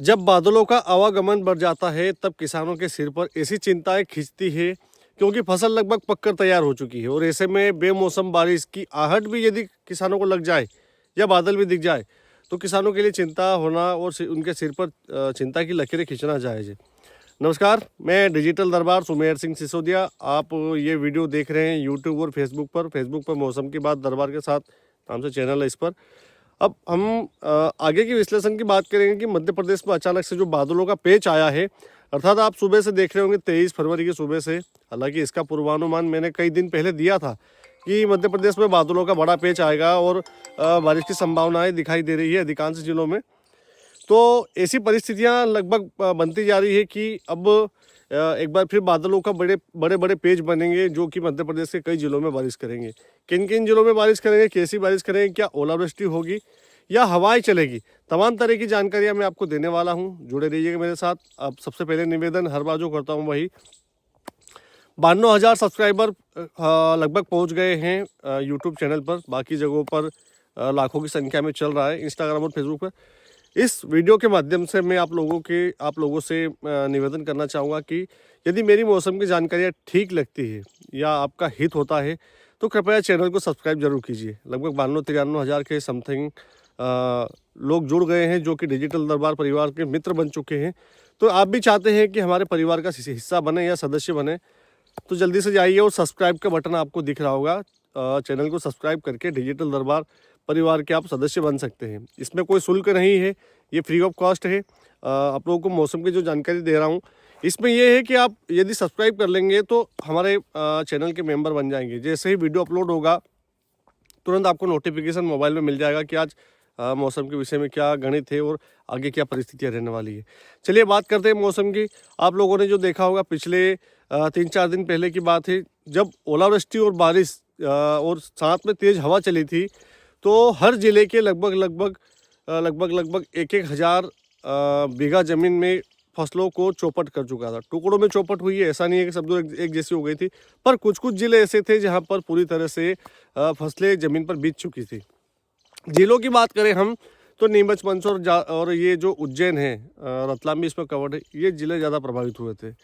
जब बादलों का आवागमन बढ़ जाता है तब किसानों के सिर पर ऐसी चिंताएं खिंचती है क्योंकि फसल लगभग पककर तैयार हो चुकी है और ऐसे में बेमौसम बारिश की आहट भी यदि किसानों को लग जाए या बादल भी दिख जाए तो किसानों के लिए चिंता होना और उनके सिर पर चिंता की लकीरें खींचना जायज़ है। नमस्कार, मैं डिजिटल दरबार सुमेर सिंह सिसोदिया। आप ये वीडियो देख रहे हैं यूट्यूब और फेसबुक पर मौसम की बात दरबार के साथ नाम से चैनल है इस पर। अब हम आगे की विश्लेषण की बात करेंगे कि मध्य प्रदेश में अचानक से जो बादलों का पेच आया है, अर्थात आप सुबह से देख रहे होंगे 23 फरवरी की सुबह से। हालांकि इसका पूर्वानुमान मैंने कई दिन पहले दिया था कि मध्य प्रदेश में बादलों का बड़ा पेच आएगा और बारिश की संभावनाएं दिखाई दे रही है अधिकांश जिलों में। तो ऐसी परिस्थितियां लगभग बनती जा रही है कि अब एक बार फिर बादलों का बड़े बड़े बड़े पेज बनेंगे जो कि मध्य प्रदेश के कई जिलों में बारिश करेंगे। किन किन जिलों में बारिश करेंगे, कैसी बारिश करेंगे, क्या ओलावृष्टि होगी या हवाएं चलेगी, तमाम तरह की जानकारियां मैं आपको देने वाला हूं। जुड़े रहिएगा मेरे साथ। अब सबसे पहले निवेदन हर बार जो करता हूं वही, 92,000 सब्सक्राइबर लगभग पहुंच गए हैं यूट्यूब चैनल पर। बाकी जगहों पर लाखों की संख्या में चल रहा है, इंस्टाग्राम और फेसबुक पर। इस वीडियो के माध्यम से मैं आप लोगों से निवेदन करना चाहूँगा कि यदि मेरी मौसम की जानकारियाँ ठीक लगती है या आपका हित होता है तो कृपया चैनल को सब्सक्राइब जरूर कीजिए। लगभग 92-93 हज़ार के समथिंग लोग जुड़ गए हैं जो कि डिजिटल दरबार परिवार के मित्र बन चुके हैं। तो आप भी चाहते हैं कि हमारे परिवार का हिस्सा बने या सदस्य बने तो जल्दी से जाइए और सब्सक्राइब का बटन आपको दिख रहा होगा। चैनल को सब्सक्राइब करके डिजिटल दरबार परिवार के आप सदस्य बन सकते हैं। इसमें कोई शुल्क नहीं है, ये फ्री ऑफ कॉस्ट है। आप लोगों को मौसम की जो जानकारी दे रहा हूँ इसमें यह है कि आप यदि सब्सक्राइब कर लेंगे तो हमारे चैनल के मेंबर बन जाएंगे। जैसे ही वीडियो अपलोड होगा तुरंत आपको नोटिफिकेशन मोबाइल में मिल जाएगा कि आज मौसम के विषय में क्या गणित है और आगे क्या परिस्थितियाँ रहने वाली है। चलिए बात करते हैं मौसम की। आप लोगों ने जो देखा होगा पिछले 3-4 दिन पहले की बात है, जब ओलावृष्टि और बारिश और साथ में तेज़ हवा चली थी तो हर जिले के लगभग 1-1 हज़ार बीघा ज़मीन में फसलों को चौपट कर चुका था। टुकड़ों में चौपट हुई है, ऐसा नहीं है कि सब लोग एक जैसी हो गई थी, पर कुछ कुछ जिले ऐसे थे जहां पर पूरी तरह से फसलें ज़मीन पर बीत चुकी थी। जिलों की बात करें हम तो नीमच, मंदसौर और ये जो उज्जैन है, रतलाम भी इसमें कवर्ड है, ये ज़िले ज़्यादा प्रभावित हुए थे।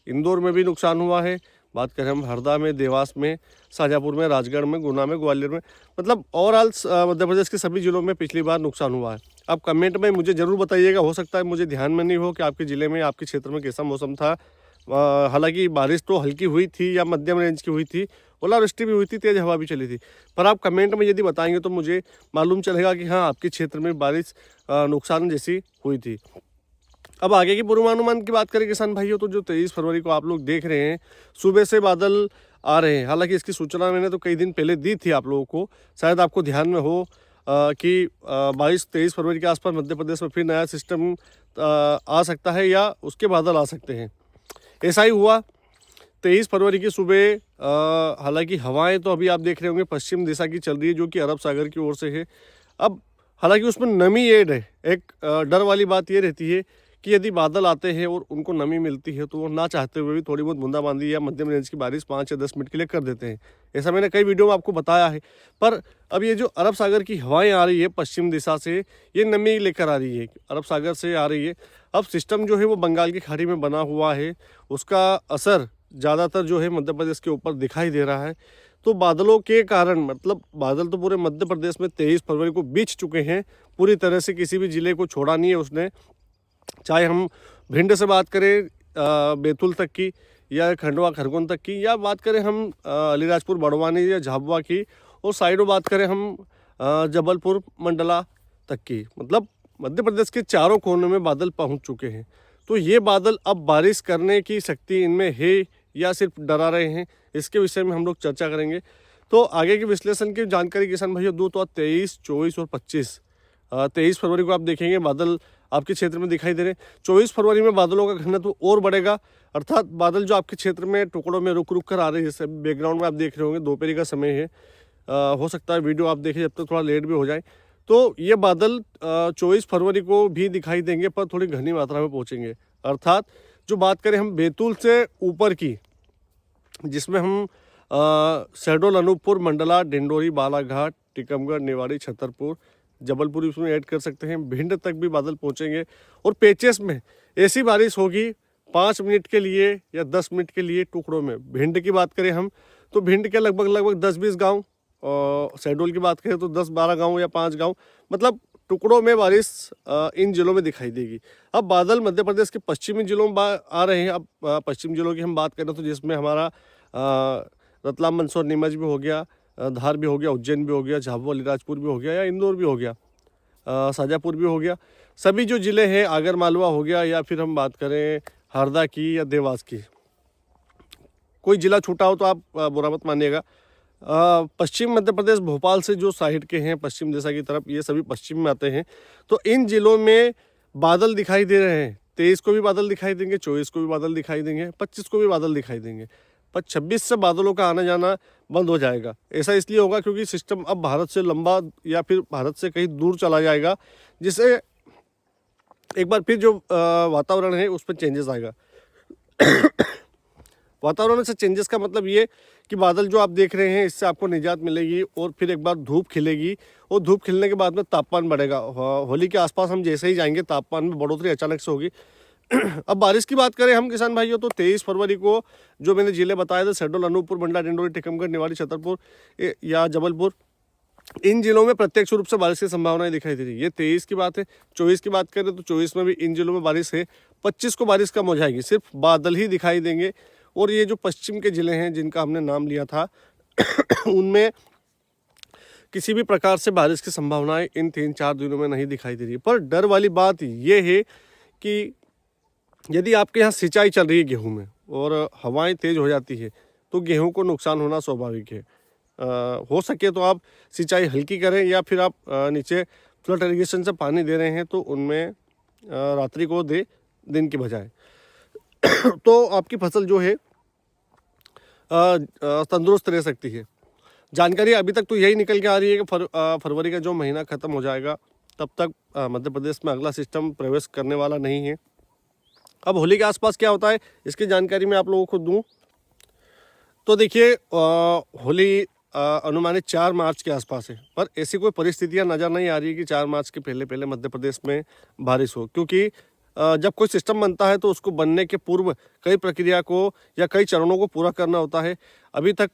इंदौर में भी नुकसान हुआ है। बात करें हम हरदा में, देवास में, शाजापुर में, राजगढ़ में, गुना में, ग्वालियर में, मतलब ओवरऑल मध्य प्रदेश के सभी जिलों में पिछली बार नुकसान हुआ है। आप कमेंट में मुझे ज़रूर बताइएगा, हो सकता है मुझे ध्यान में नहीं हो कि आपके ज़िले में, आपके क्षेत्र में कैसा मौसम था। हालांकि बारिश तो हल्की हुई थी या मध्यम रेंज की हुई थी, ओलावृष्टि भी हुई थी, तेज़ हवा भी चली थी, पर आप कमेंट में यदि बताएंगे तो मुझे मालूम चलेगा कि हाँ आपके क्षेत्र में बारिश नुकसान जैसी हुई थी। अब आगे की पूर्वानुमान की बात करें किसान भाइयों, तो जो 23 फरवरी को आप लोग देख रहे हैं सुबह से बादल आ रहे हैं। हालांकि इसकी सूचना मैंने तो कई दिन पहले दी थी आप लोगों को, शायद आपको ध्यान में हो कि 22-23 फरवरी के आसपास मध्य प्रदेश में फिर नया सिस्टम आ सकता है या उसके बादल आ सकते हैं। ऐसा ही हुआ 23 फरवरी की सुबह। हालांकि हवाएं तो अभी आप देख रहे होंगे पश्चिम दिशा की चल रही है जो कि अरब सागर की ओर से है। अब हालांकि उसमें नमी ऐड है। एक डर वाली बात ये रहती है कि यदि बादल आते हैं और उनको नमी मिलती है तो वो ना चाहते हुए भी थोड़ी बहुत बूंदाबांदी या मध्यम रेंज की बारिश 5 या 10 मिनट के लिए कर देते हैं। ऐसा मैंने कई वीडियो में आपको बताया है। पर अब ये जो अरब सागर की हवाएं आ रही है पश्चिम दिशा से, ये नमी लेकर आ रही है, अरब सागर से आ रही है। अब सिस्टम जो है वो बंगाल की खाड़ी में बना हुआ है, उसका असर ज़्यादातर जो है मध्य प्रदेश के ऊपर दिखाई दे रहा है। तो बादलों के कारण, मतलब बादल तो पूरे मध्य प्रदेश में 23 फरवरी को बीत चुके हैं, पूरी तरह से किसी भी जिले को छोड़ा नहीं है उसने। चाहे हम भिंड से बात करें बैतूल तक की, या खंडवा खरगोन तक की, या बात करें हम अलीराजपुर बड़वानी या झाबुआ की, और साइडों बात करें हम जबलपुर मंडला तक की, मतलब मध्य प्रदेश के चारों कोनों में बादल पहुंच चुके हैं। तो ये बादल अब बारिश करने की शक्ति इनमें है या सिर्फ डरा रहे हैं, इसके विषय में हम लोग चर्चा करेंगे। तो आगे के विश्लेषण की जानकारी किसान भाइयों दो, तो 23, 24 और 25 23 फरवरी को आप देखेंगे बादल आपके क्षेत्र में दिखाई दे रहे हैं। 24 फरवरी में बादलों का घनत्व और बढ़ेगा, अर्थात बादल जो आपके क्षेत्र में टुकड़ों में रुक रुक कर आ रहे हैं, जैसे बैकग्राउंड में आप देख रहे होंगे, दोपहर का समय है। हो सकता है वीडियो आप देखें जब तक थोड़ा लेट भी हो जाए। तो ये बादल 24 फरवरी को भी दिखाई देंगे, पर थोड़ी घनी मात्रा में पहुँचेंगे। अर्थात जो बात करें हम बैतूल से ऊपर की, जिसमें हम शहडोल, अनूपपुर, मंडला, डिंडोरी, बालाघाट, टीकमगढ़, निवाड़ी, छतरपुर, जबलपुर भी उसमें ऐड कर सकते हैं, भिंड तक भी बादल पहुंचेंगे। और पेचेस में ऐसी बारिश होगी 5 मिनट के लिए या 10 मिनट के लिए टुकड़ों में। भिंड की बात करें हम तो भिंड के लगभग 10-20 गांव, और शहडोल की बात करें तो 10-12 गांव या 5 गांव, मतलब टुकड़ों में बारिश इन जिलों में दिखाई देगी। अब बादल मध्य प्रदेश के पश्चिमी जिलों में आ रहे हैं। अब पश्चिमी जिलों की हम बात करें तो जिसमें हमारा रतलाम, मंदसौर, नीमच भी हो गया, धार भी हो गया, उज्जैन भी हो गया, झाबुआ, अलीराजपुर भी हो गया, या इंदौर भी हो गया, शाजापुर भी हो गया। सभी जो ज़िले हैं, आगर मालवा हो गया, या फिर हम बात करें हरदा की या देवास की, कोई ज़िला छूटा हो तो आप बुरा मत मानिएगा। पश्चिम मध्य प्रदेश, भोपाल से जो साइड के हैं पश्चिम दिशा की तरफ, ये सभी पश्चिम में आते हैं। तो इन जिलों में बादल दिखाई दे रहे हैं। 23 को भी बादल दिखाई देंगे, 24 को भी बादल दिखाई देंगे, 25 को भी बादल दिखाई देंगे। पर 26 से बादलों का आना जाना बंद हो जाएगा। ऐसा इसलिए होगा क्योंकि सिस्टम अब भारत से लंबा या फिर भारत से कहीं दूर चला जाएगा, जिससे एक बार फिर जो वातावरण है उस पर चेंजेस आएगा। वातावरण से चेंजेस का मतलब ये कि बादल जो आप देख रहे हैं इससे आपको निजात मिलेगी, और फिर एक बार धूप खिलेगी, और धूप खिलने के बाद में तापमान बढ़ेगा। होली के आसपास हम जैसे ही जाएंगे तापमान में बढ़ोतरी अचानक से होगी। अब बारिश की बात करें हम किसान भाइयों तो 23 फरवरी को जो मैंने जिले बताए थे, शहडोल, अनूपपुर, मंडला, डिंडोरी, टीकमगढ़, निवाड़ी, छतरपुर या जबलपुर, इन जिलों में प्रत्यक्ष रूप से बारिश की संभावनाएं दिखाई दे रही है। ये 23 की बात है। 24 की बात करें तो 24 में भी इन जिलों में बारिश है। 25 को बारिश कम हो जाएगी, सिर्फ बादल ही दिखाई देंगे। और ये जो पश्चिम के ज़िले हैं जिनका हमने नाम लिया था उनमें किसी भी प्रकार से बारिश की संभावनाएं इन 3-4 दिनों में नहीं दिखाई दे रही। पर डर वाली बात ये है कि यदि आपके यहाँ सिंचाई चल रही है गेहूं में और हवाएं तेज़ हो जाती है तो गेहूं को नुकसान होना स्वाभाविक है। हो सके तो आप सिंचाई हल्की करें, या फिर आप नीचे फ्लड इरिगेशन से पानी दे रहे हैं तो उनमें रात्रि को दे दिन की बजाय। तो आपकी फसल जो है तंदुरुस्त रह सकती है। जानकारी अभी तक तो यही निकल के आ रही है कि फरवरी का जो महीना ख़त्म हो जाएगा तब तक मध्य प्रदेश में अगला सिस्टम प्रवेश करने वाला नहीं है। अब होली के आसपास क्या होता है इसकी जानकारी मैं आप लोगों को दूं तो देखिए, होली अनुमानित 4 मार्च के आसपास है, पर ऐसी कोई परिस्थितियां नज़र नहीं आ रही है कि 4 मार्च के पहले पहले मध्य प्रदेश में बारिश हो, क्योंकि जब कोई सिस्टम बनता है तो उसको बनने के पूर्व कई प्रक्रिया को या कई चरणों को पूरा करना होता है। अभी तक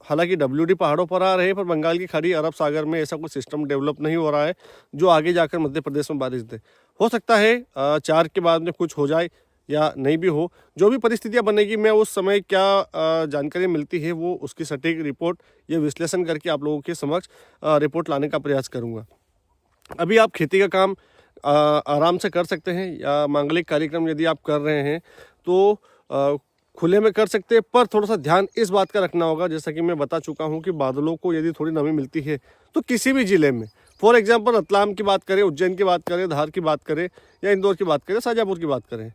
हालांकि WD पहाड़ों पर आ रहे हैं, पर बंगाल की खाड़ी, अरब सागर में ऐसा कोई सिस्टम डेवलप नहीं हो रहा है जो आगे जाकर मध्य प्रदेश में बारिश दे। हो सकता है 4 के बाद में कुछ हो जाए या नहीं भी हो। जो भी परिस्थितियां बनेगी मैं उस समय क्या जानकारी मिलती है वो उसकी सटीक रिपोर्ट या विश्लेषण करके आप लोगों के समक्ष रिपोर्ट लाने का प्रयास करूँगा। अभी आप खेती का काम आराम से कर सकते हैं, या मांगलिक कार्यक्रम यदि आप कर रहे हैं तो खुले में कर सकते हैं, पर थोड़ा सा ध्यान इस बात का रखना होगा, जैसा कि मैं बता चुका हूं कि बादलों को यदि थोड़ी नमी मिलती है तो किसी भी ज़िले में, फॉर एग्जांपल रतलाम की बात करें, उज्जैन की बात करें, धार की बात करें, या इंदौर की बात करें, शाजापुर की बात करें,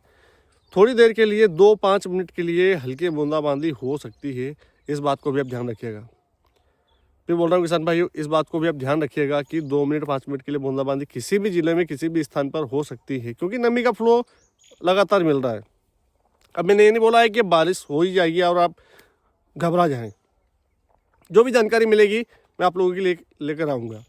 थोड़ी देर के लिए 2-5 मिनट के लिए हल्की बूंदाबांदी हो सकती है। इस बात को भी आप ध्यान रखिएगा। फिर बोल रहा हूँ किसान भाइयों, इस बात को भी आप ध्यान रखिएगा कि 2 मिनट 5 मिनट के लिए बूंदाबांदी किसी भी ज़िले में किसी भी स्थान पर हो सकती है, क्योंकि नमी का फ्लो लगातार मिल रहा है। अब मैंने ये नहीं बोला है कि बारिश हो ही जाएगी और आप घबरा जाएं। जो भी जानकारी मिलेगी मैं आप लोगों के लिए लेकर आऊँगा।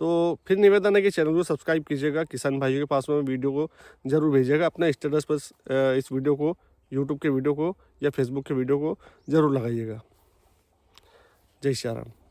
तो फिर निवेदन है कि चैनल को सब्सक्राइब कीजिएगा। किसान भाइयों के पास में वीडियो को ज़रूर भेजिएगा। अपना स्टेटस पर इस वीडियो को, यूट्यूब के वीडियो को या फेसबुक के वीडियो को ज़रूर लगाइएगा। जय श्री राम।